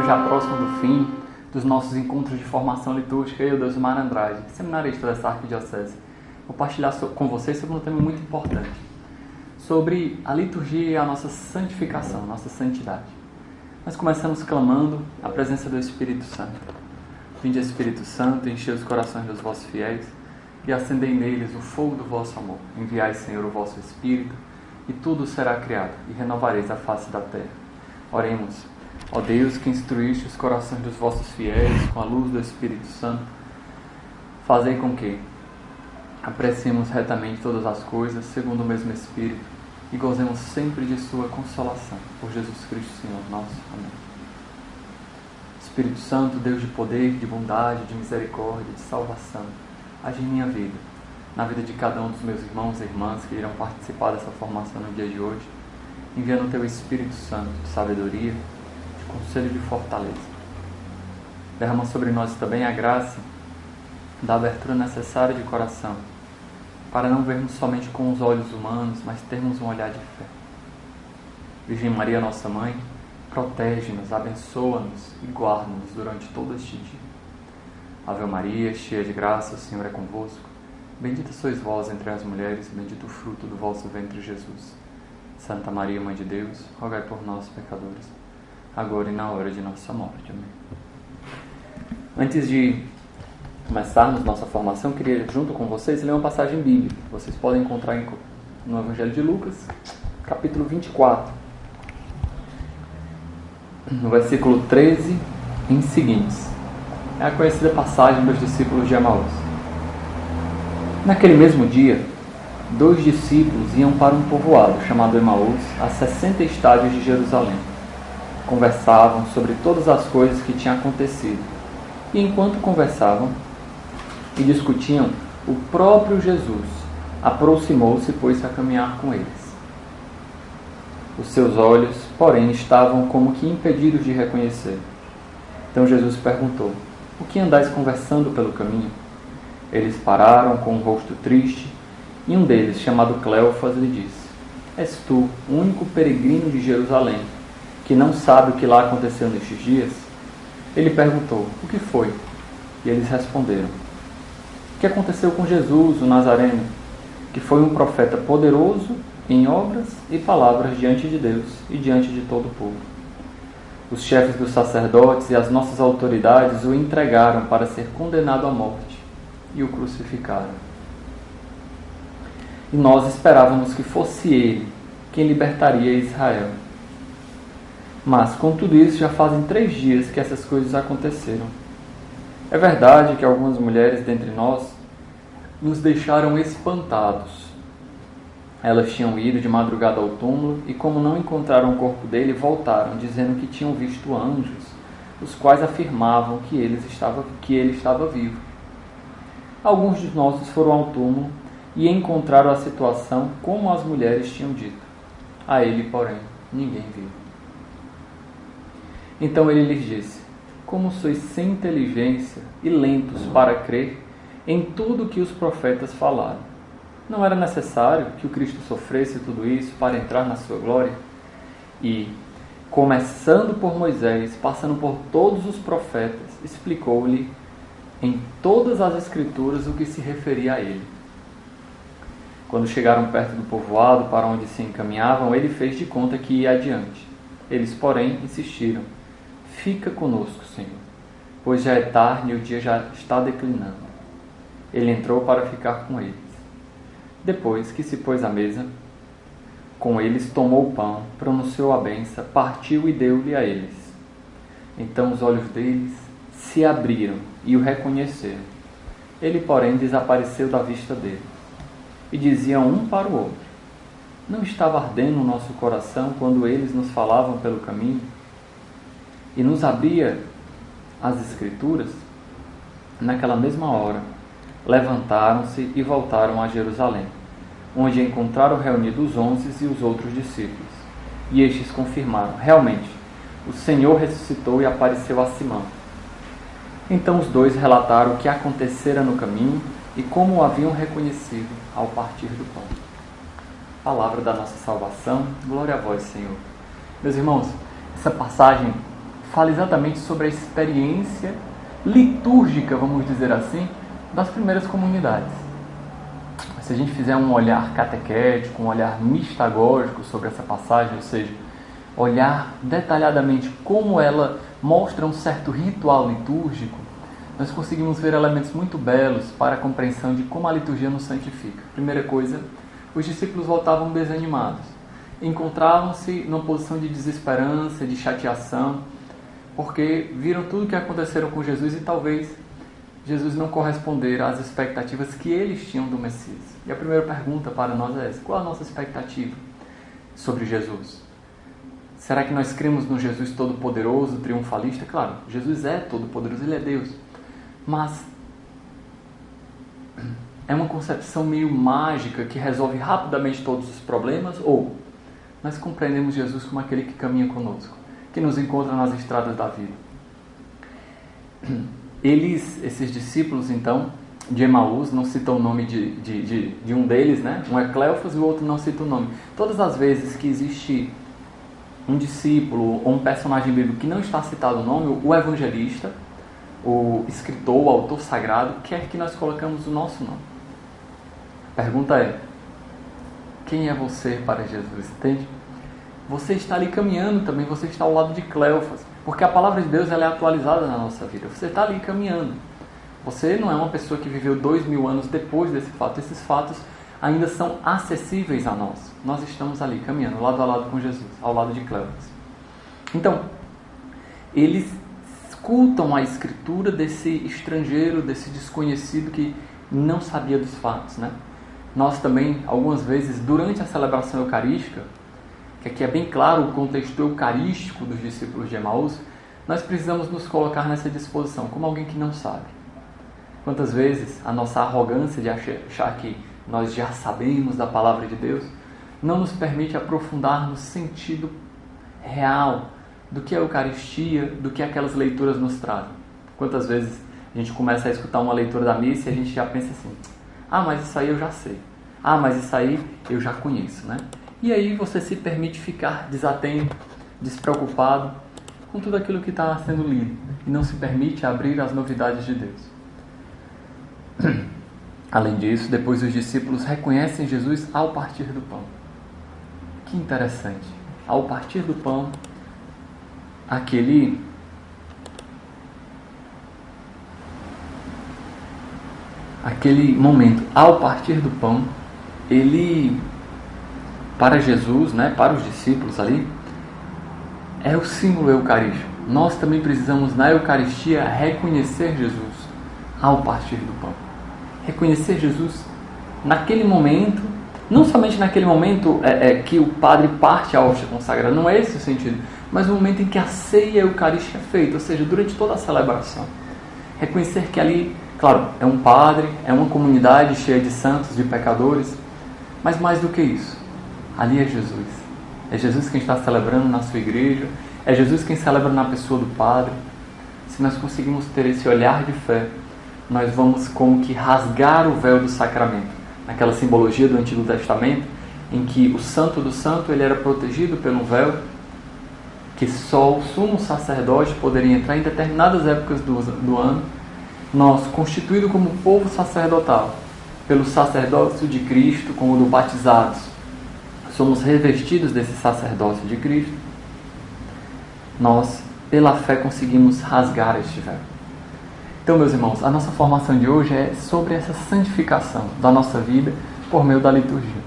terceiro, já próximo do fim, dos nossos encontros de formação litúrgica, eu, Deusmar Andrade, seminarista dessa arquidiocese, vou partilhar com vocês sobre um tema muito importante, sobre a liturgia e a nossa santificação, nossa santidade. Nós começamos clamando a presença do Espírito Santo. Vinde, Espírito Santo, enchei os corações dos vossos fiéis e acendei neles o fogo do vosso amor. Enviai, Senhor, o vosso Espírito, e tudo será criado, e renovareis a face da terra. Oremos. Ó Deus, que instruíste os corações dos vossos fiéis com a luz do Espírito Santo, fazei com que apreciemos retamente todas as coisas, segundo o mesmo Espírito, e gozemos sempre de sua consolação. Por Jesus Cristo, Senhor nosso. Amém. Espírito Santo, Deus de poder, de bondade, de misericórdia, de salvação, age em minha vida, na vida de cada um dos meus irmãos e irmãs que irão participar dessa formação no dia de hoje, enviando o Teu Espírito Santo de sabedoria, de conselho e de fortaleza. Derrama sobre nós também a graça da abertura necessária de coração, para não vermos somente com os olhos humanos, mas termos um olhar de fé. Virgem Maria, nossa Mãe, protege-nos, abençoa-nos e guarda-nos durante todo este dia. Ave Maria, cheia de graça, o Senhor é convosco. Bendita sois vós entre as mulheres, bendito o fruto do vosso ventre, Jesus. Santa Maria, Mãe de Deus, rogai por nós, pecadores, agora e na hora de nossa morte. Amém. Antes de começarmos nossa formação, queria, junto com vocês, ler uma passagem bíblica. Vocês podem encontrar no Evangelho de Lucas, capítulo 24, no versículo 13 em seguintes. É a conhecida passagem dos discípulos de Emaús. Naquele mesmo dia, 2 discípulos iam para um povoado chamado Emaús, a 60 estádios de Jerusalém. Conversavam sobre todas as coisas que tinham acontecido. E enquanto conversavam e discutiam, o próprio Jesus aproximou-se e pôs-se a caminhar com eles. Os seus olhos, porém, estavam como que impedidos de reconhecer. Então Jesus perguntou: "O que andais conversando pelo caminho?" Eles pararam com o rosto triste, e um deles, chamado Cleofas, lhe disse: "És tu, o único peregrino de Jerusalém, que não sabe o que lá aconteceu nestes dias?" Ele perguntou: "O que foi?" E eles responderam: "O que aconteceu com Jesus, o Nazareno, que foi um profeta poderoso em obras e palavras diante de Deus e diante de todo o povo. Os chefes dos sacerdotes e as nossas autoridades o entregaram para ser condenado à morte e o crucificaram. E nós esperávamos que fosse ele quem libertaria Israel. Mas, com tudo isso, já fazem 3 dias que essas coisas aconteceram. É verdade que algumas mulheres dentre nós nos deixaram espantados. Elas tinham ido de madrugada ao túmulo e, como não encontraram o corpo dele, voltaram, dizendo que tinham visto anjos, os quais afirmavam que ele estava vivo. Alguns de nós foram ao túmulo e encontraram a situação como as mulheres tinham dito. A ele, porém, ninguém viu." Então ele lhes disse: "Como sois sem inteligência e lentos para crer em tudo que os profetas falaram? Não era necessário que o Cristo sofresse tudo isso para entrar na sua glória?" E, começando por Moisés, passando por todos os profetas, explicou-lhe em todas as Escrituras o que se referia a ele. Quando chegaram perto do povoado para onde se encaminhavam, ele fez de conta que ia adiante. Eles, porém, insistiram: "Fica conosco, Senhor, pois já é tarde e o dia já está declinando." Ele entrou para ficar com eles. Depois que se pôs à mesa com eles, tomou o pão, pronunciou a bênção, partiu e deu-lhe a eles. Então os olhos deles se abriram e o reconheceram. Ele, porém, desapareceu da vista deles. E diziam um para o outro: "Não estava ardendo o nosso coração quando eles nos falavam pelo caminho e nos abria as Escrituras?" Naquela mesma hora, levantaram-se e voltaram a Jerusalém, onde encontraram reunidos os 11 e os outros discípulos. E estes confirmaram: "Realmente, o Senhor ressuscitou e apareceu a Simão." Então os 2 relataram o que acontecera no caminho e como o haviam reconhecido ao partir do pão. Palavra da nossa salvação. Glória a vós, Senhor. Meus irmãos, essa passagem fala exatamente sobre a experiência litúrgica, vamos dizer assim, das primeiras comunidades. Se a gente fizer um olhar catequético, um olhar mistagógico sobre essa passagem, ou seja, olhar detalhadamente como ela mostra um certo ritual litúrgico, nós conseguimos ver elementos muito belos para a compreensão de como a liturgia nos santifica. Primeira coisa, os discípulos voltavam desanimados. Encontravam-se numa posição de desesperança, de chateação, porque viram tudo o que aconteceram com Jesus e talvez Jesus não corresponder às expectativas que eles tinham do Messias. E a primeira pergunta para nós é essa: qual a nossa expectativa sobre Jesus? Será que nós cremos no Jesus todo-poderoso, triunfalista? Claro, Jesus é todo-poderoso, Ele é Deus. Mas é uma concepção meio mágica que resolve rapidamente todos os problemas? Ou nós compreendemos Jesus como aquele que caminha conosco, que nos encontra nas estradas da vida? Esses discípulos, então, de Emaús, não citam o nome de um deles, né? Um é Cleofas e o outro não cita o nome. Todas as vezes que existe um discípulo ou um personagem bíblico que não está citado o nome, o evangelista, o escritor, o autor sagrado, quer que nós colocamos o nosso nome. A pergunta é: quem é você para Jesus? Entende? Você está ali caminhando também, você está ao lado de Cleofas, porque a palavra de Deus ela é atualizada na nossa vida. Você está ali caminhando. Você não é uma pessoa que viveu 2000 anos depois desse fato. Esses fatos ainda são acessíveis a nós. Nós estamos ali caminhando, lado a lado com Jesus, ao lado de Cleofas. Então, eles escutam a escritura desse estrangeiro, desse desconhecido que não sabia dos fatos, né? Nós também, algumas vezes, durante a celebração eucarística, que aqui é bem claro o contexto eucarístico dos discípulos de Emaús, nós precisamos nos colocar nessa disposição, como alguém que não sabe. Quantas vezes a nossa arrogância de achar que nós já sabemos da palavra de Deus não nos permite aprofundar no sentido real do que a Eucaristia, do que aquelas leituras nos trazem. Quantas vezes a gente começa a escutar uma leitura da missa e a gente já pensa assim: ah, mas isso aí eu já sei. Ah, mas isso aí eu já conheço, né? E aí você se permite ficar desatento, despreocupado com tudo aquilo que está sendo lido e não se permite abrir as novidades de Deus. Além disso, depois os discípulos reconhecem Jesus ao partir do pão. Que interessante. Ao partir do pão, aquele momento, ao partir do pão, ele, para Jesus, né, para os discípulos ali, é o símbolo eucarístico. Nós também precisamos, na Eucaristia, reconhecer Jesus ao partir do pão. Reconhecer Jesus naquele momento, não somente naquele momento que o padre parte a hóstia consagrada, não é esse o sentido, mas no momento em que a ceia eucarística é feita, ou seja, durante toda a celebração. Reconhecer que ali, claro, é um padre, é uma comunidade cheia de santos, de pecadores, mas mais do que isso, ali é Jesus. É Jesus quem está celebrando na sua igreja, é Jesus quem celebra na pessoa do padre. Se nós conseguimos ter esse olhar de fé, nós vamos como que rasgar o véu do sacramento. Naquela simbologia do Antigo Testamento, em que o santo do santo ele era protegido pelo véu, que só o sumo sacerdote poderia entrar em determinadas épocas do ano. Nós, constituídos como povo sacerdotal, pelo sacerdócio de Cristo, como do batizados, somos revestidos desse sacerdócio de Cristo. Nós, pela fé, conseguimos rasgar este véu. Então, meus irmãos, a nossa formação de hoje é sobre essa santificação da nossa vida por meio da liturgia.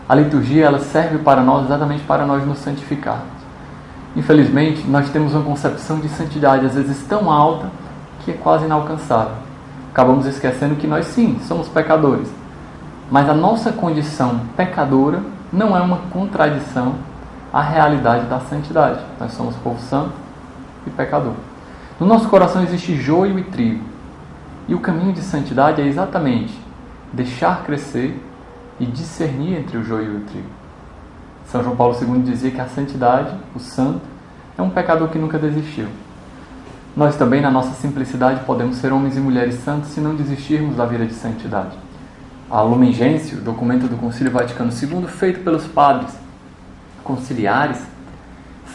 A liturgia ela serve para nós exatamente para nós nos santificarmos. Infelizmente, nós temos uma concepção de santidade às vezes tão alta que é quase inalcançável. Acabamos esquecendo que nós sim, somos pecadores. Mas a nossa condição pecadora não é uma contradição à realidade da santidade. Nós somos povo santo e pecador. No nosso coração existe joio e trigo. E o caminho de santidade é exatamente deixar crescer e discernir entre o joio e o trigo. São João Paulo II dizia que a santidade, o santo, é um pecador que nunca desistiu. Nós também, na nossa simplicidade, podemos ser homens e mulheres santos se não desistirmos da vida de santidade. A Lumen Gentium, documento do Concílio Vaticano II, feito pelos padres conciliares,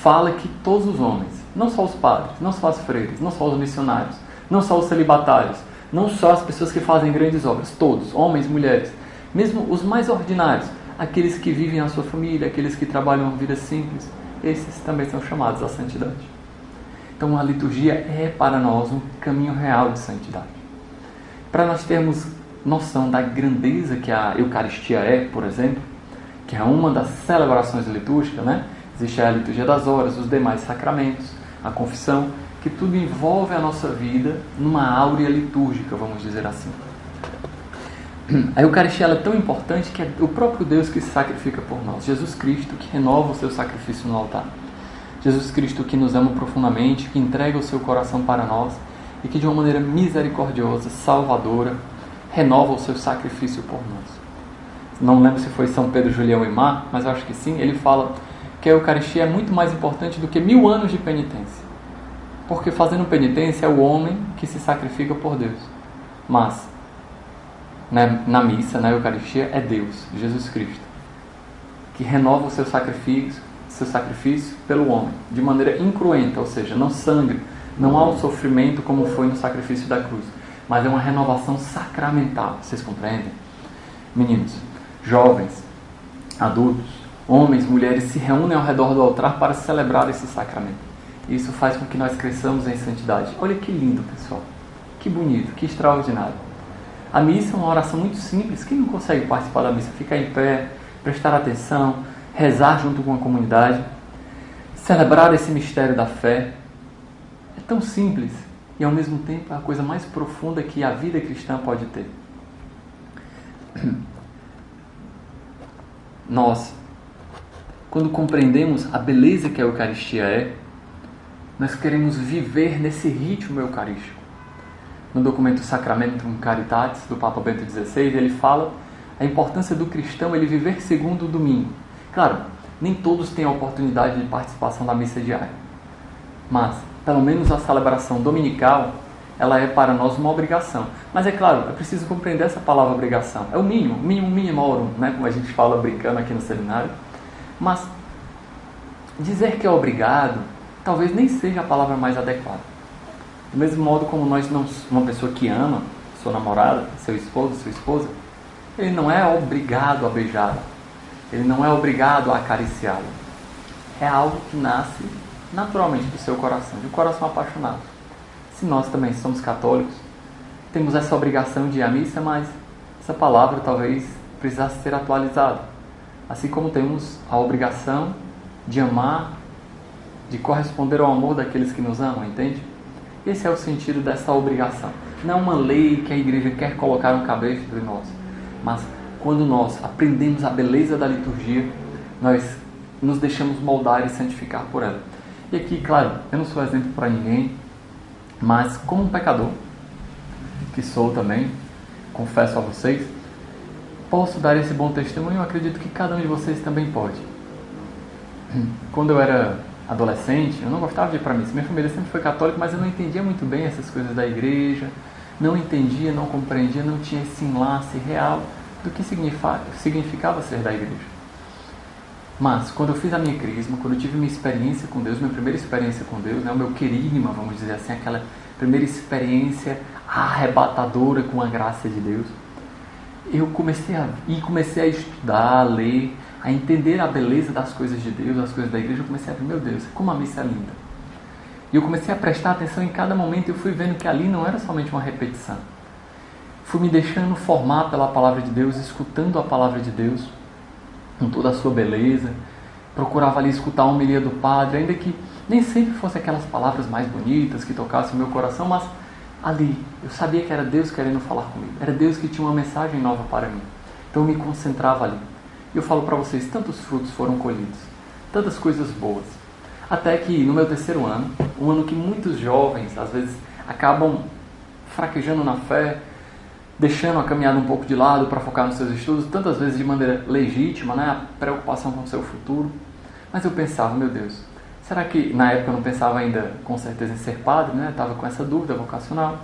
fala que todos os homens, não só os padres, não só as freiras, não só os missionários, não só os celibatários, não só as pessoas que fazem grandes obras, todos, homens, mulheres, mesmo os mais ordinários, aqueles que vivem a sua família, aqueles que trabalham uma vida simples, esses também são chamados à santidade. Então a liturgia é para nós um caminho real de santidade. Para nós termos noção da grandeza que a Eucaristia é, por exemplo, que é uma das celebrações litúrgicas, né? Existe a liturgia das horas, os demais sacramentos, a confissão, que tudo envolve a nossa vida numa áurea litúrgica, vamos dizer assim. A Eucaristia ela é tão importante que é o próprio Deus que se sacrifica por nós. Jesus Cristo que renova o seu sacrifício no altar. Jesus Cristo que nos ama profundamente, que entrega o seu coração para nós e que de uma maneira misericordiosa, salvadora, renova o seu sacrifício por nós. Não lembro se foi São Pedro, Julião e Mar, mas eu acho que sim. Ele fala que a Eucaristia é muito mais importante do que 1000 anos de penitência. Porque fazendo penitência é o homem que se sacrifica por Deus. Mas na missa, na Eucaristia, é Deus, Jesus Cristo, que renova o seu sacrifício pelo homem, de maneira incruenta, ou seja, não sangra, não há um sofrimento como foi no sacrifício da cruz, mas é uma renovação sacramental, vocês compreendem? Meninos, jovens, adultos, homens, mulheres se reúnem ao redor do altar para celebrar esse sacramento. Isso faz com que nós cresçamos em santidade. Olha que lindo, pessoal. Que bonito, que extraordinário. A missa é uma oração muito simples. Quem não consegue participar da missa? Ficar em pé, prestar atenção, rezar junto com a comunidade, celebrar esse mistério da fé. É tão simples e ao mesmo tempo é a coisa mais profunda que a vida cristã pode ter. Nós, quando compreendemos a beleza que a Eucaristia é, nós queremos viver nesse ritmo eucarístico. No documento Sacramentum Caritatis, do Papa Bento XVI, ele fala a importância do cristão ele viver segundo o domingo. Claro, nem todos têm a oportunidade de participação da missa diária. Mas, pelo menos a celebração dominical, ela é para nós uma obrigação. Mas é claro, é preciso compreender essa palavra obrigação. É o mínimo, minimorum, né? Como a gente fala brincando aqui no seminário. Mas dizer que é obrigado, talvez nem seja a palavra mais adequada. Do mesmo modo como uma pessoa que ama sua namorada, seu esposo, sua esposa, ele não é obrigado a beijá-la. Ele não é obrigado a acariciá-la. É algo que nasce naturalmente do seu coração, de um coração apaixonado. Se nós também somos católicos, temos essa obrigação de ir à missa, mas essa palavra talvez precisasse ser atualizada. Assim como temos a obrigação de amar, de corresponder ao amor daqueles que nos amam, entende? Esse é o sentido dessa obrigação. Não é uma lei que a igreja quer colocar no cabeça de nós, mas quando nós aprendemos a beleza da liturgia, nós nos deixamos moldar e santificar por ela. E aqui, claro, eu não sou exemplo para ninguém, mas como um pecador, que sou também, confesso a vocês, posso dar esse bom testemunho e eu acredito que cada um de vocês também pode. Quando eu era adolescente, eu não gostava de ir para missa. Minha família sempre foi católica, mas eu não entendia muito bem essas coisas da igreja, não entendia, não compreendia, não tinha esse enlace real do que significava ser da igreja. Mas, quando eu fiz a minha crisma, quando eu tive minha experiência com Deus, minha primeira experiência com Deus, né, o meu querigma, vamos dizer assim, aquela primeira experiência arrebatadora com a graça de Deus, eu comecei a estudar, a ler, a entender a beleza das coisas de Deus, das coisas da igreja. Eu comecei a ver, meu Deus, como a missa é linda. E eu comecei a prestar atenção em cada momento e eu fui vendo que ali não era somente uma repetição. Fui me deixando formar pela palavra de Deus, escutando a palavra de Deus, com toda a sua beleza. Procurava ali escutar a homilia do padre, ainda que nem sempre fossem aquelas palavras mais bonitas que tocassem o meu coração, mas ali eu sabia que era Deus querendo falar comigo. Era Deus que tinha uma mensagem nova para mim. Então eu me concentrava ali. E eu falo para vocês, tantos frutos foram colhidos, tantas coisas boas. Até que no meu terceiro ano, um ano que muitos jovens às vezes acabam fraquejando na fé, deixando a caminhada um pouco de lado para focar nos seus estudos, tantas vezes de maneira legítima, né? A preocupação com o seu futuro. Mas eu pensava, meu Deus, será que na época eu não pensava ainda com certeza em ser padre, né? Estava com essa dúvida vocacional.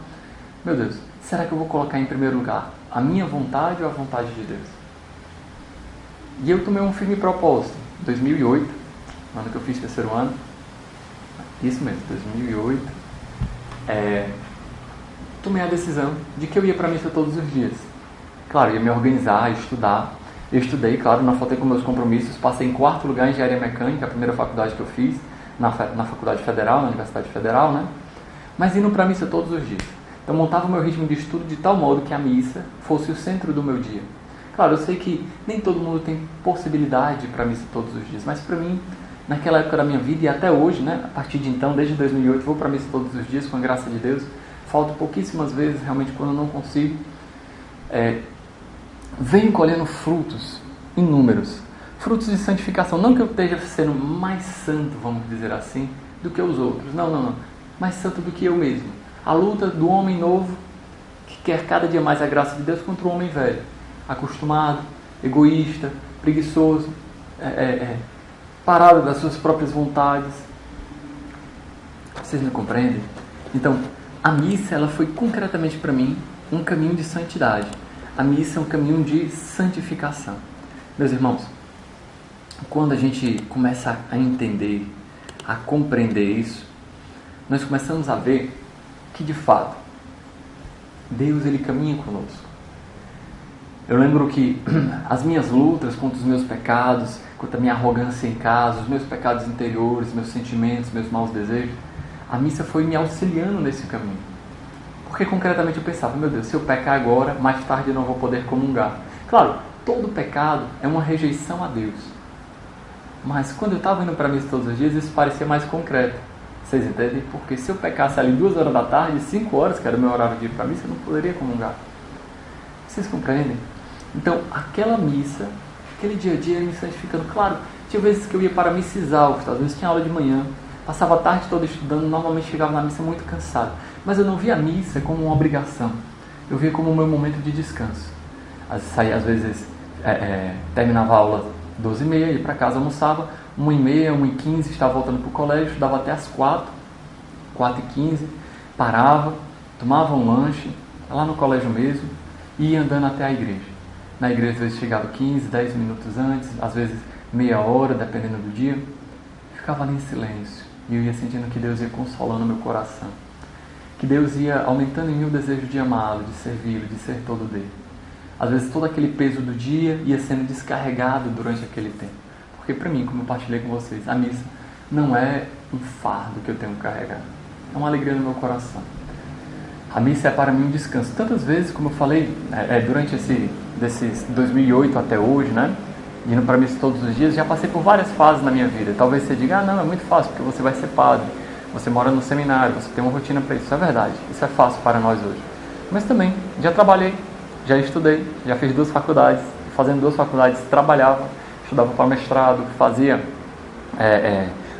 Meu Deus, será que eu vou colocar em primeiro lugar a minha vontade ou a vontade de Deus? E eu tomei um firme propósito. Em 2008, no ano que eu fiz terceiro ano, isso mesmo, 2008, tomei a decisão de que eu ia para a missa todos os dias. Claro, ia me organizar, estudar. Eu estudei, claro, não faltei com meus compromissos, passei em 4º lugar em Engenharia Mecânica, a primeira faculdade que eu fiz, na Faculdade Federal, na Universidade Federal, né? Mas indo para a missa todos os dias. Então montava o meu ritmo de estudo de tal modo que a missa fosse o centro do meu dia. Claro, eu sei que nem todo mundo tem possibilidade de ir para a missa todos os dias, mas para mim, naquela época da minha vida e até hoje, né, a partir de então, desde 2008, vou para a missa todos os dias, com a graça de Deus. Falto pouquíssimas vezes, realmente, quando eu não consigo. Venho colhendo frutos inúmeros, frutos de santificação. Não que eu esteja sendo mais santo, vamos dizer assim, do que os outros. Não. Mais santo do que eu mesmo. A luta do homem novo, que quer cada dia mais a graça de Deus, contra o homem velho. Acostumado, egoísta, preguiçoso, parado das suas próprias vontades. Vocês me compreendem? Então, a missa, ela foi concretamente para mim um caminho de santidade. A missa é um caminho de santificação. Meus irmãos, quando a gente começa a entender, a compreender isso, nós começamos a ver que, de fato, Deus, ele caminha conosco. Eu lembro que as minhas lutas contra os meus pecados, contra a minha arrogância em casa, os meus pecados interiores, meus sentimentos, meus maus desejos, a missa foi me auxiliando nesse caminho. Porque concretamente eu pensava, meu Deus, se eu pecar agora, mais tarde eu não vou poder comungar. Claro, todo pecado é uma rejeição a Deus. Mas quando eu estava indo para a missa todos os dias, isso parecia mais concreto. Vocês entendem? Porque se eu pecasse ali 2 horas da tarde, 5 horas, que era o meu horário de ir para a missa, eu não poderia comungar. Vocês compreendem? Então, aquela missa, aquele dia a dia, me santificando. Claro, tinha vezes que eu ia para a missa exausto, às vezes tinha aula de manhã, passava a tarde toda estudando, normalmente chegava na missa muito cansado. Mas eu não via a missa como uma obrigação. Eu via como o meu momento de descanso. Às vezes, terminava a aula 12h30, ia para casa, almoçava, 1h30, 1h15, estava voltando para o colégio, estudava até as 4h15, parava, tomava um lanche, lá no colégio mesmo, e ia andando até a igreja. Na igreja, às vezes, chegava 15, 10 minutos antes, às vezes meia hora, dependendo do dia. Ficava ali em silêncio. E eu ia sentindo que Deus ia consolando o meu coração. Que Deus ia aumentando em mim o desejo de amá-lo, de servi-lo, de ser todo dele. Às vezes todo aquele peso do dia ia sendo descarregado durante aquele tempo. Porque para mim, como eu partilhei com vocês, a missa não é um fardo que eu tenho que carregar. É uma alegria no meu coração. A missa é para mim um descanso. Tantas vezes, como eu falei, durante desses 2008 até hoje, né? Indo para a missa todos os dias, já passei por várias fases na minha vida. Talvez você diga, não, é muito fácil, porque você vai ser padre, você mora no seminário, você tem uma rotina para isso. É verdade, isso é fácil para nós hoje. Mas também, já trabalhei, já estudei, já fiz 2 faculdades, fazendo 2 faculdades, trabalhava, estudava para mestrado, fazia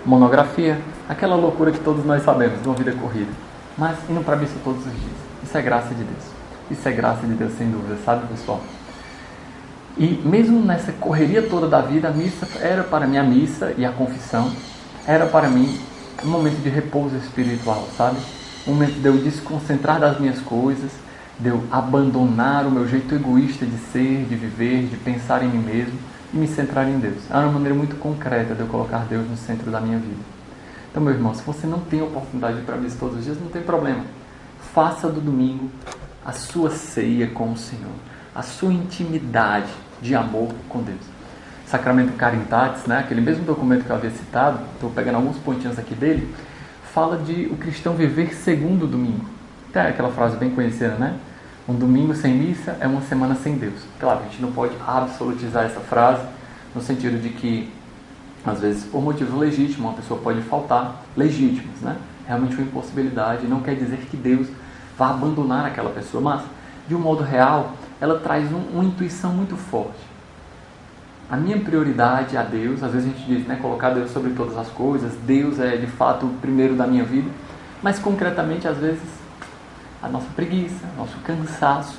monografia, aquela loucura que todos nós sabemos, de uma vida corrida. Mas indo para a missa todos os dias. Isso é graça de Deus. Isso é graça de Deus, sem dúvida, sabe, pessoal? E mesmo nessa correria toda da vida, a missa era para mim, a missa e a confissão, era para mim um momento de repouso espiritual, sabe? Um momento de eu desconcentrar das minhas coisas, de eu abandonar o meu jeito egoísta de ser, de viver, de pensar em mim mesmo e me centrar em Deus. Era uma maneira muito concreta de eu colocar Deus no centro da minha vida. Então, meu irmão, se você não tem a oportunidade de ir para a missa todos os dias, não tem problema. Faça do domingo a sua ceia com o Senhor, a sua intimidade de amor com Deus. Sacramento Caritatis, né, aquele mesmo documento que eu havia citado, estou pegando alguns pontinhos aqui dele, fala de o cristão viver segundo o domingo. Até aquela frase bem conhecida, né? Um domingo sem missa é uma semana sem Deus. Claro, a gente não pode absolutizar essa frase, no sentido de que, às vezes, por motivo legítimo, uma pessoa pode faltar, legítimos, né? Realmente uma impossibilidade, não quer dizer que Deus vá abandonar aquela pessoa, mas, de um modo real, ela traz uma intuição muito forte. A minha prioridade a Deus, às vezes a gente diz, né, colocar Deus sobre todas as coisas, Deus é de fato o primeiro da minha vida, mas concretamente, às vezes, a nossa preguiça, nosso cansaço,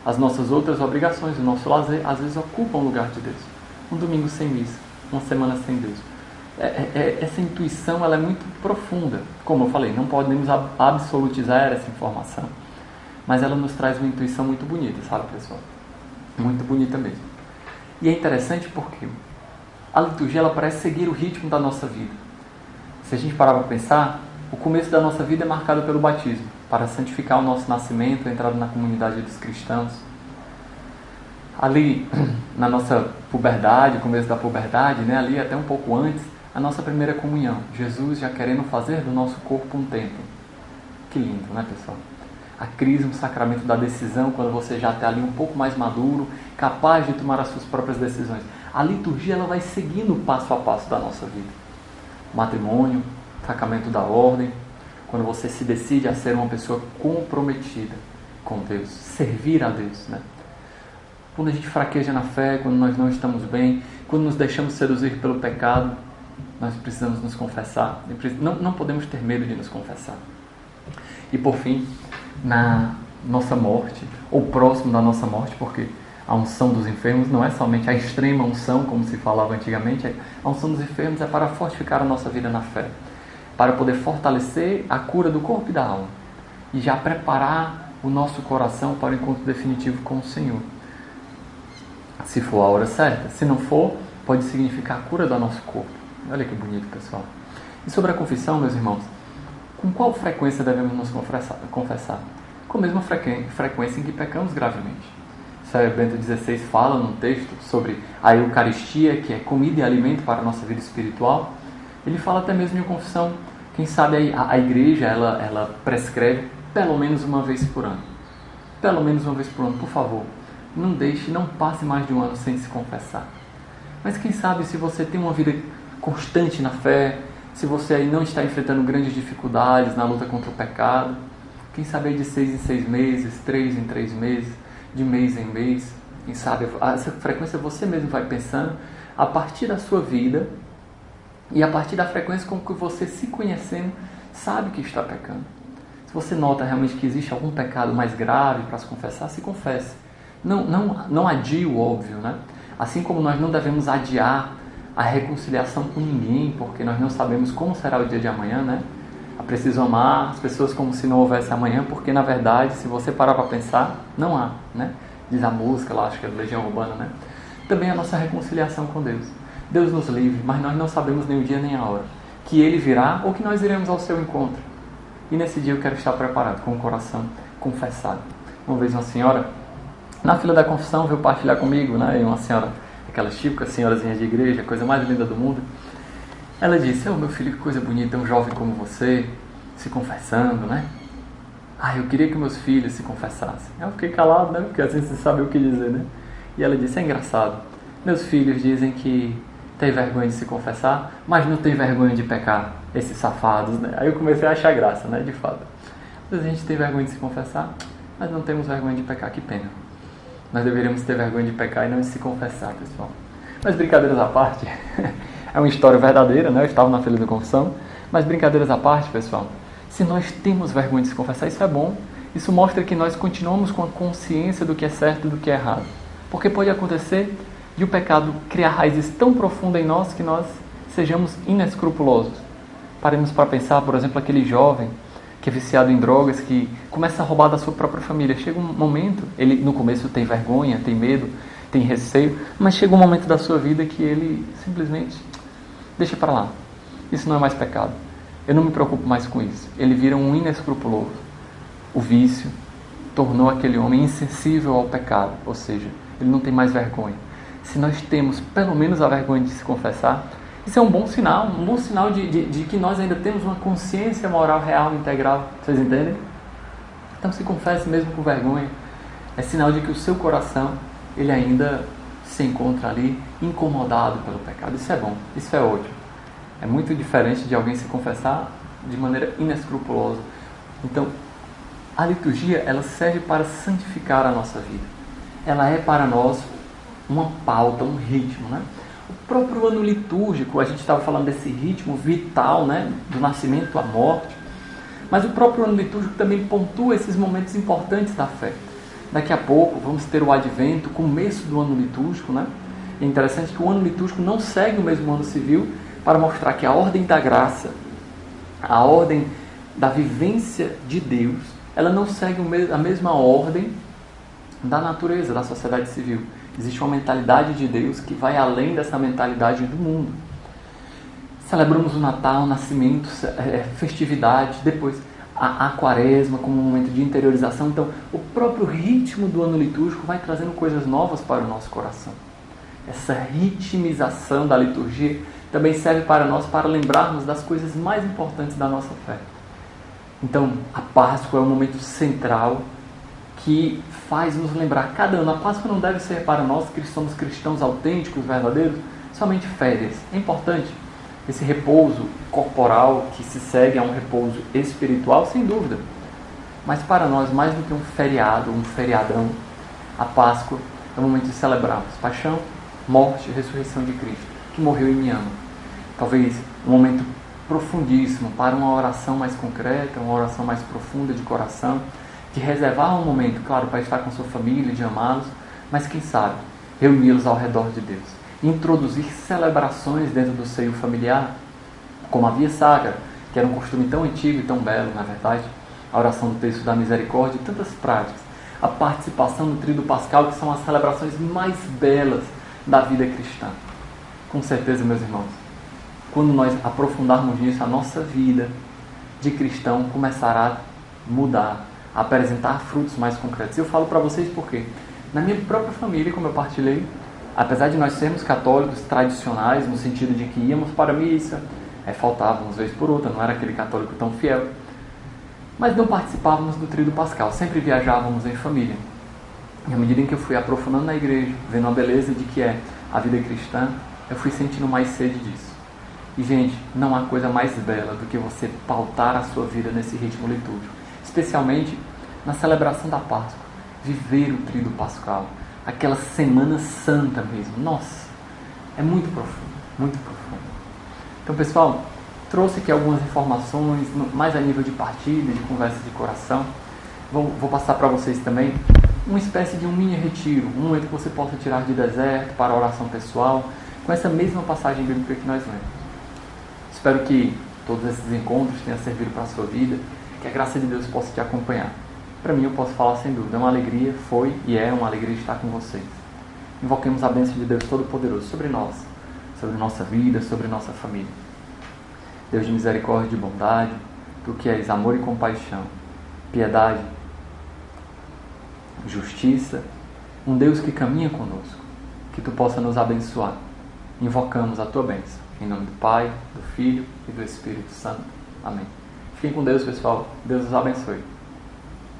as nossas outras obrigações, o nosso lazer, às vezes ocupam o lugar de Deus. Um domingo sem missa, uma semana sem Deus. Essa intuição, ela é muito profunda. Como eu falei, não podemos absolutizar essa informação, mas ela nos traz uma intuição muito bonita, sabe, pessoal? Muito bonita mesmo. E é interessante porque A liturgia ela parece seguir o ritmo da nossa vida. Se a gente parar para pensar, o começo da nossa vida é marcado pelo batismo, para santificar o nosso nascimento, a entrada na comunidade dos cristãos. Ali, na nossa puberdade, começo da puberdade, né, ali até um pouco antes, a nossa primeira comunhão. Jesus já querendo fazer do nosso corpo um templo. Que lindo, né, pessoal? A crisma, o sacramento da decisão, quando você já está ali um pouco mais maduro, capaz de tomar as suas próprias decisões. A liturgia ela vai seguindo o passo a passo da nossa vida. O matrimônio, o sacramento da ordem, quando você se decide a ser uma pessoa comprometida com Deus, servir a Deus, né? Quando a gente fraqueja na fé, quando nós não estamos bem, quando nos deixamos seduzir pelo pecado, nós precisamos nos confessar. Não podemos ter medo de nos confessar. E por fim, na nossa morte, ou próximo da nossa morte, porque a unção dos enfermos não é somente a extrema unção, como se falava antigamente. A unção dos enfermos é para fortificar a nossa vida na fé, para poder fortalecer a cura do corpo e da alma, e já preparar o nosso coração para o encontro definitivo com o Senhor. Se for a hora certa. Se não for, pode significar a cura do nosso corpo. Olha que bonito, pessoal. E sobre a confissão, meus irmãos, com qual frequência devemos nos confessar? Com a mesma frequência em que pecamos gravemente. Bento XVI fala num texto sobre a Eucaristia, que é comida e alimento para a nossa vida espiritual. Ele fala até mesmo de confissão. Quem sabe a igreja ela prescreve pelo menos uma vez por ano. Pelo menos uma vez por ano, por favor. Não passe mais de um ano sem se confessar. Mas quem sabe se você tem uma vida constante na fé, se você aí não está enfrentando grandes dificuldades na luta contra o pecado, quem sabe aí de 6 em 6 meses, 3 em 3 meses, de mês em mês, quem sabe essa frequência você mesmo vai pensando a partir da sua vida e a partir da frequência com que você, se conhecendo, sabe que está pecando. Se você nota realmente que existe algum pecado mais grave para se confessar, se confesse. Não adie o óbvio, né? Assim como nós não devemos adiar a reconciliação com ninguém, porque nós não sabemos como será o dia de amanhã, né? É preciso amar as pessoas como se não houvesse amanhã, porque na verdade, se você parar para pensar, não há, né? Diz a música lá, acho que é do Legião Urbana, né? Também a nossa reconciliação com Deus. Deus nos livre, mas nós não sabemos nem o dia nem a hora. Que Ele virá ou que nós iremos ao seu encontro. E nesse dia eu quero estar preparado, com o coração confessado. Uma vez uma senhora, na fila da confissão, veio partilhar comigo, né? E uma senhora, aquelas típicas senhorazinhas de igreja, coisa mais linda do mundo. Ela disse: meu filho, que coisa bonita, um jovem como você, se confessando, né? Eu queria que meus filhos se confessassem. Eu fiquei calado, né? Porque assim você sabe o que dizer, né? E ela disse: é engraçado, meus filhos dizem que tem vergonha de se confessar, mas não tem vergonha de pecar, esses safados, né? Aí eu comecei a achar graça, né? De fato. Mas a gente tem vergonha de se confessar, mas não temos vergonha de pecar, que pena. Nós deveríamos ter vergonha de pecar e não de se confessar, pessoal. Mas brincadeiras à parte, é uma história verdadeira, né? Eu estava na fila da confissão, mas brincadeiras à parte, pessoal, se nós temos vergonha de se confessar, isso é bom. Isso mostra que nós continuamos com a consciência do que é certo e do que é errado. Porque pode acontecer de o pecado criar raízes tão profundas em nós que nós sejamos inescrupulosos. Paremos para pensar, por exemplo, aquele jovem que é viciado em drogas, que começa a roubar da sua própria família. Chega um momento, ele no começo tem vergonha, tem medo, tem receio, mas chega um momento da sua vida que ele simplesmente deixa para lá. Isso não é mais pecado. Eu não me preocupo mais com isso. Ele vira um inescrupuloso. O vício tornou aquele homem insensível ao pecado, ou seja, ele não tem mais vergonha. Se nós temos pelo menos a vergonha de se confessar, isso é um bom sinal de que nós ainda temos uma consciência moral real, integral. Vocês entendem? Então se confesse mesmo com vergonha. É sinal de que o seu coração, ele ainda se encontra ali incomodado pelo pecado. Isso é bom, isso é ótimo. É muito diferente de alguém se confessar de maneira inescrupulosa. Então, a liturgia, ela serve para santificar a nossa vida. Ela é para nós uma pauta, um ritmo, né? O próprio ano litúrgico, a gente estava falando desse ritmo vital, né? Do nascimento à morte. Mas o próprio ano litúrgico também pontua esses momentos importantes da fé. Daqui a pouco vamos ter o advento, o começo do ano litúrgico, né? É interessante que o ano litúrgico não segue o mesmo ano civil, para mostrar que a ordem da graça, a ordem da vivência de Deus, ela não segue a mesma ordem da natureza, da sociedade civil. Existe uma mentalidade de Deus que vai além dessa mentalidade do mundo. Celebramos o Natal, o nascimento, festividades, depois a quaresma como um momento de interiorização. Então, o próprio ritmo do ano litúrgico vai trazendo coisas novas para o nosso coração. Essa ritmização da liturgia também serve para nós para lembrarmos das coisas mais importantes da nossa fé. Então, a Páscoa é um momento central que faz nos lembrar cada ano. A Páscoa não deve ser para nós que somos cristãos autênticos, verdadeiros, somente férias. É importante esse repouso corporal que se segue a um repouso espiritual, sem dúvida. Mas para nós, mais do que um feriado, um feriadão, a Páscoa é o momento de celebrarmos paixão, morte e ressurreição de Cristo, que morreu e me ama. Talvez um momento profundíssimo para uma oração mais concreta, uma oração mais profunda de coração, de reservar um momento, claro, para estar com sua família, de amá-los, mas quem sabe, reuni-los ao redor de Deus. Introduzir celebrações dentro do seio familiar, como a Via Sacra, que era um costume tão antigo e tão belo, na verdade, a oração do Terço da Misericórdia e tantas práticas. A participação no Tríduo Pascal, que são as celebrações mais belas da vida cristã. Com certeza, meus irmãos, quando nós aprofundarmos nisso, a nossa vida de cristão começará a mudar, a apresentar frutos mais concretos. Eu falo para vocês porque, na minha própria família, como eu partilhei, apesar de nós sermos católicos tradicionais, no sentido de que íamos para a missa, faltávamos vez por outra, não era aquele católico tão fiel, mas não participávamos do Tríduo Pascal, sempre viajávamos em família. E à medida em que eu fui aprofundando na igreja, vendo a beleza de que é a vida cristã, eu fui sentindo mais sede disso. E, gente, não há coisa mais bela do que você pautar a sua vida nesse ritmo litúrgico, especialmente na celebração da Páscoa, viver o Tríduo Pascal, aquela Semana Santa mesmo. Nossa, é muito profundo, muito profundo. Então, pessoal, trouxe aqui algumas informações, mais a nível de partilha, de conversa de coração. Vou passar para vocês também uma espécie de um mini retiro, um momento que você possa tirar de deserto para a oração pessoal, com essa mesma passagem bíblica que nós lemos. Espero que todos esses encontros tenham servido para a sua vida, que a graça de Deus possa te acompanhar. Para mim, eu posso falar sem dúvida, é uma alegria, foi e é uma alegria estar com vocês. Invoquemos a bênção de Deus Todo-Poderoso sobre nós, sobre nossa vida, sobre nossa família. Deus de misericórdia e de bondade, Tu que és amor e compaixão, piedade, justiça, um Deus que caminha conosco, que Tu possa nos abençoar. Invocamos a Tua bênção. Em nome do Pai, do Filho e do Espírito Santo. Amém. Fiquem com Deus, pessoal. Deus os abençoe.